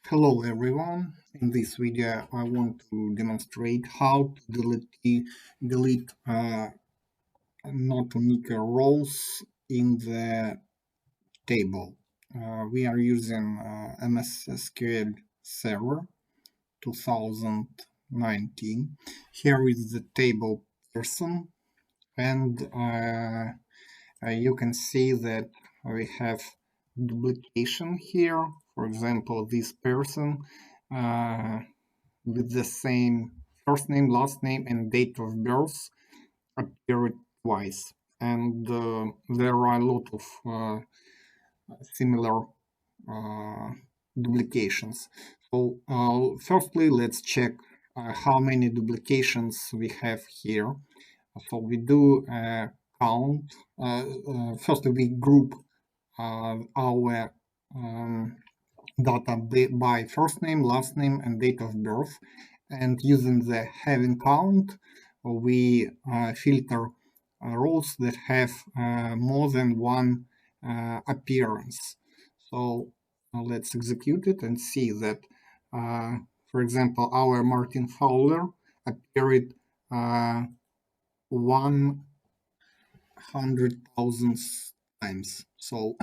Hello everyone. In this video, I want to demonstrate how to delete not unique rows in the table. We are using MS SQL Server 2019. Here is the table person, and you can see that we have duplication here. For example, this person with the same first name, last name, and date of birth appeared twice. And there are a lot of similar uh, duplications. So firstly, let's check how many duplications we have here. So we do count. First, we group our data by first name, last name, and date of birth. And using the having count, we filter rows that have more than one appearance. So let's execute it and see that, for example, our Martin Fowler appeared 100,000 times. So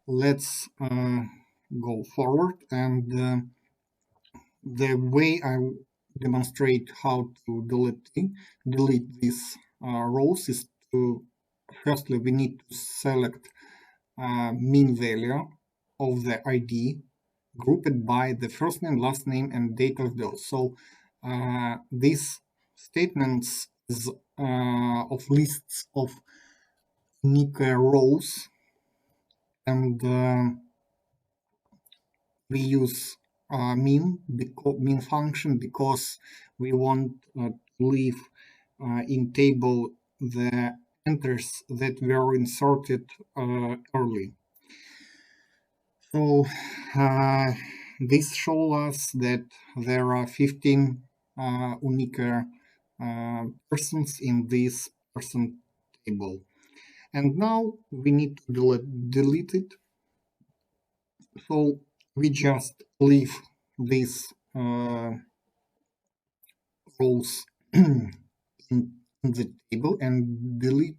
let's go forward, and the way I demonstrate how to delete these rows is to firstly we need to select mean value of the ID grouped by the first name, last name, and date of birth. So these statements is of lists of unique rows, and we use mean function because we want to leave in table the entries that were inserted early. So this shows us that there are 15 unique persons in this person table. And now we need to delete it. So we just leave these rows in the table and delete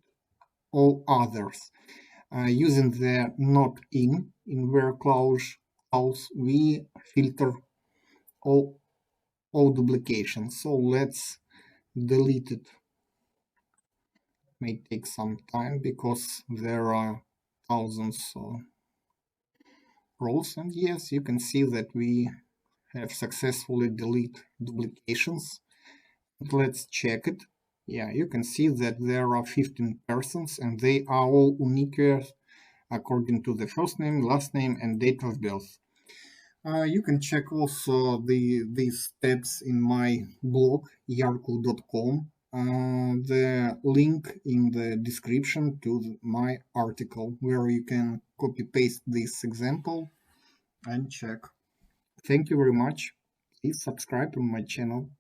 all others. Using the not in where clause, we filter all duplications. So let's delete it. May take some time because there are thousands of rows, and yes, you can see that we have successfully deleted duplications. Let's check it. Yeah, you can see that there are 15 persons and they are all unique according to the first name, last name, and date of birth. You can check also these steps in my blog, yarkul.com. The link in the description to my article where you can copy paste this example and check. Thank you very much. Please subscribe to my channel.